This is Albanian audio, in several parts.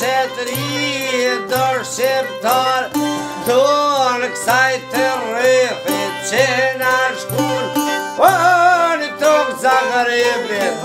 qetëri do shqiptar tonë kësaj të rrëfit që na shkun në tokë Zagrebit.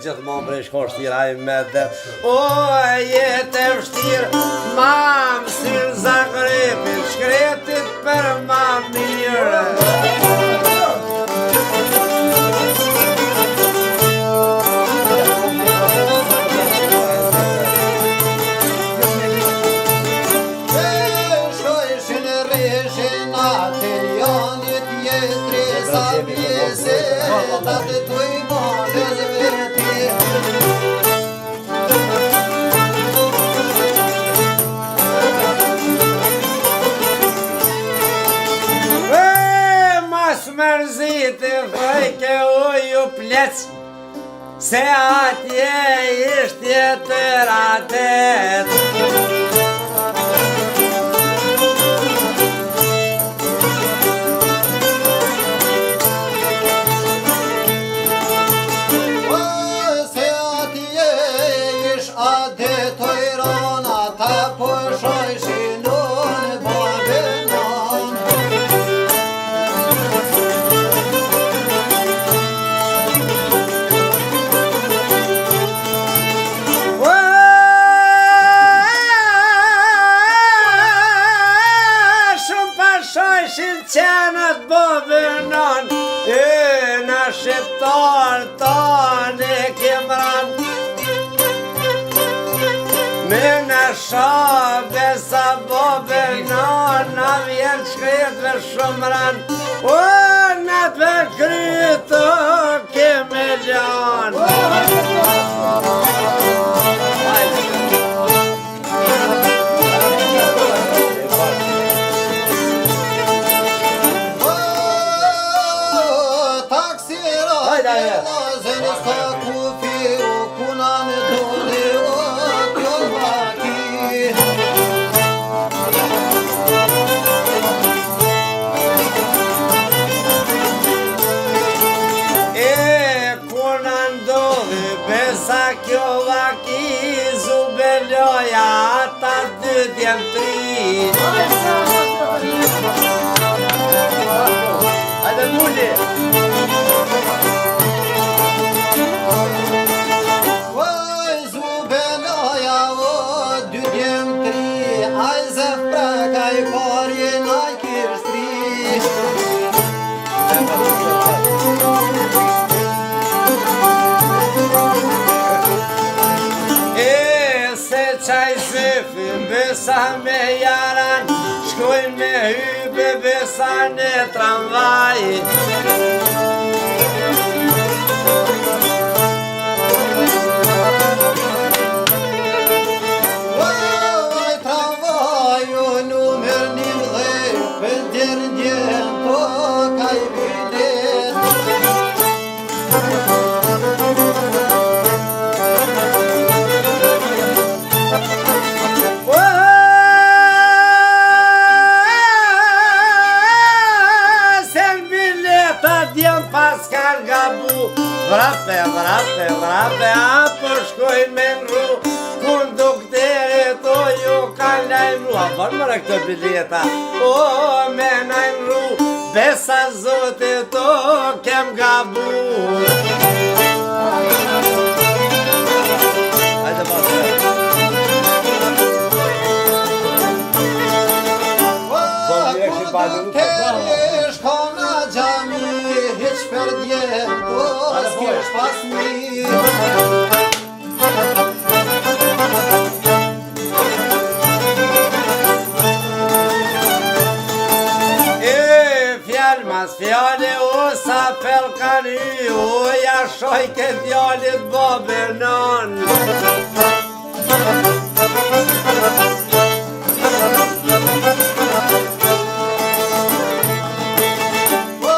Gjithmonë prej shkoshtira I medet O, jetë e vështirë Ma mësirë Zagrebit Shkretit për ma mirë Shkojshin rrishin atin jonit jetri sa pjese Ta të tuj modës veti Mërzit e fajke o ju plec Se atje ishtje të ratet Se atje ish ade të irona Ta përshojshin unë babenon Qenët bobenon Në shqiptar tonë e kemran Me në shabe sa bobenon Në vjen shkretve shumran O në të kryto keme gjan Ata dy djem tri Hajde mulli Oj zubeloja o dy djem tri Aj zëfra kaj korjen aj kishtri Qaj zëfim besa me jaran Shkoj me hybe besa në tramvaj Oj tramvaju numër 11 Për djerë djerë po kaj bilet Vrape, a për shkoj me nru Kondukterit o ju ka lajmru A bërë mëre këtë bileta O me najmru Besa zotit o kem gabu Hajde pasë Kur Kondukteri shkona gjami, hiq për djeto, s'kesh pas mirë. Fjale o sa pelkani, o ja shoj ke fjalit babenan. O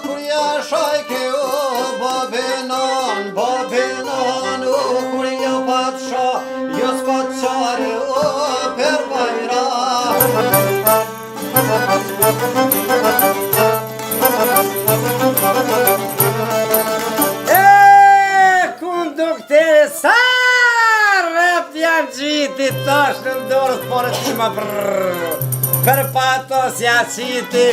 kur ja shoj ke o babenan, babenan, o kur ja pat sha, jo s'pat qare o per bajra. Konduktere sa rrëp janë gjiti tash në ndorës por të më për patos ja qiti.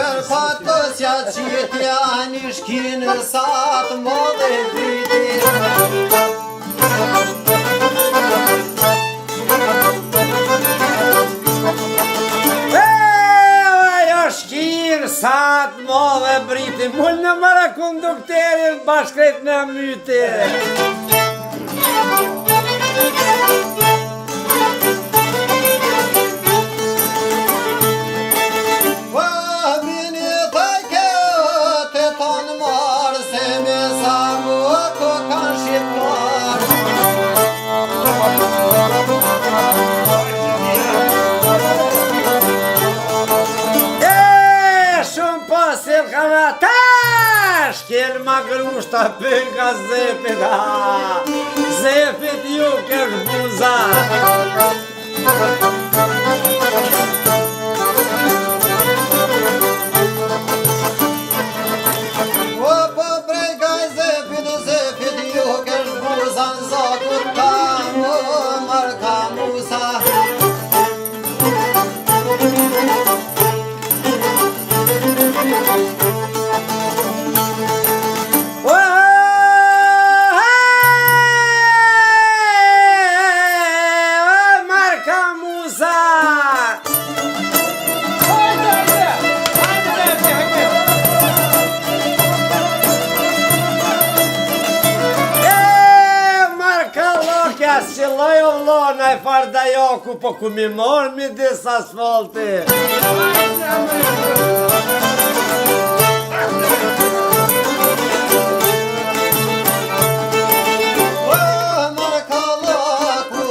Per patos ja qiti janë shkinë sa të modhe vriti. Sa të modhe briti, mull në mëra kondukterin bashkret në myti. Bini taj ke të tonë marë, se me sa mu ko kanë shqiptar. Shkel ma grushta pënka zepit, zepit ju kesh buza. O po prekaj zepit, zepit ju kesh buza, në zakut kam o marka musa. Si loj o vlona e farda joku, po ku mi mor mi dis asfalti. O marka loku,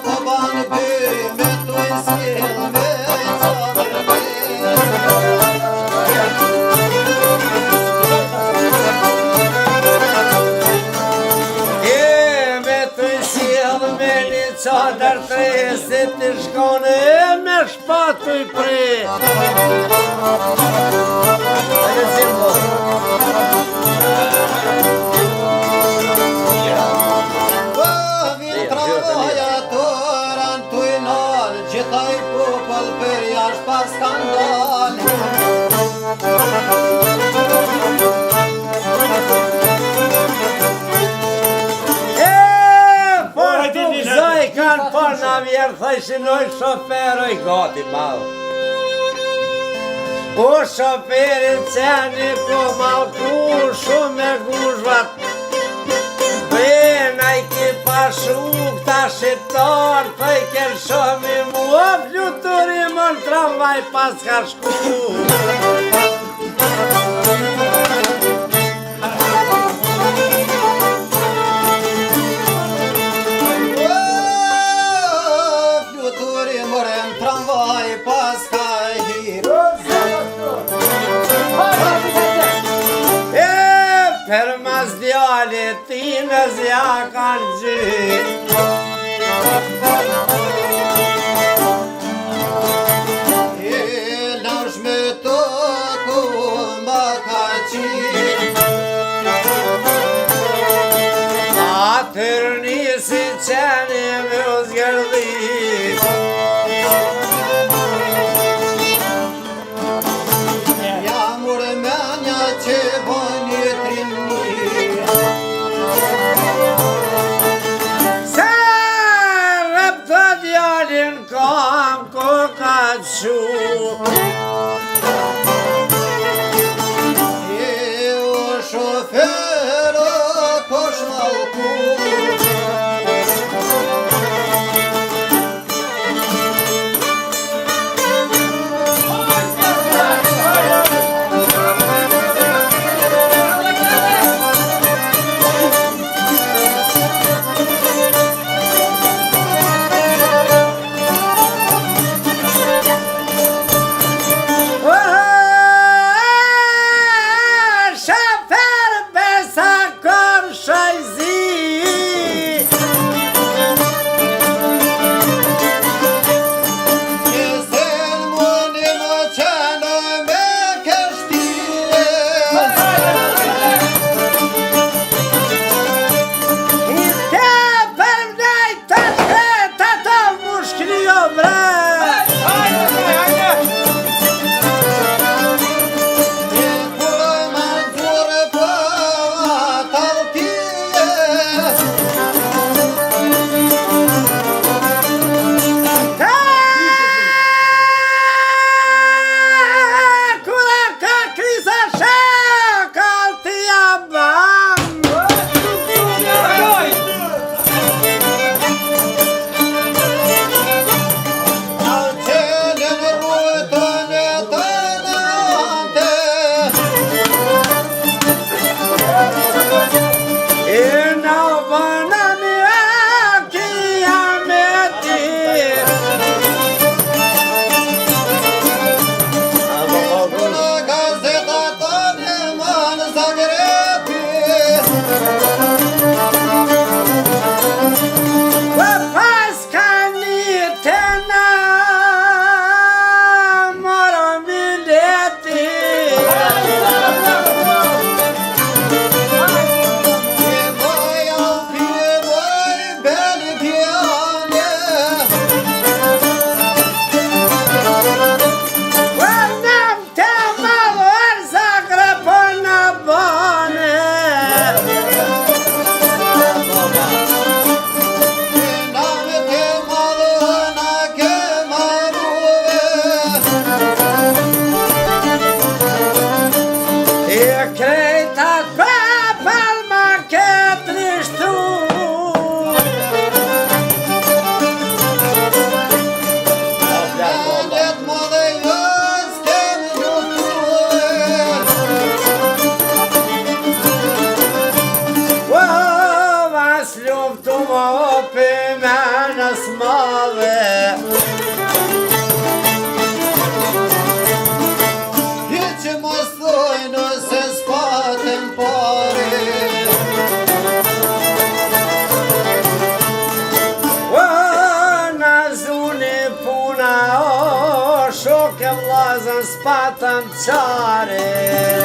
po banë by, me tu i s'il me qadër me. Qadër tre, si t'i shkone e me shpatu i pre. Vin travaja toran t'u i nal, gjithaj popël për jash pas skandal. Kanë par në vjerë, thajshinoj shoferoj gati malë. O shoferit qeni ku malku shumë e gushvat. Bena i ki pashuk ta shqiptar, të i kërë shumë i mua, fluturi më në tramvaj pas ka shku. Per mas djalit tinës ja kanë gjit. E lash me to ku ma ka qit. Atër nisi qeni me u zgërdit. Ja mur menja që bën një trimni. bam ko ka qu Eu șoferă coșmau cu Shoke vlazën s'patëm qare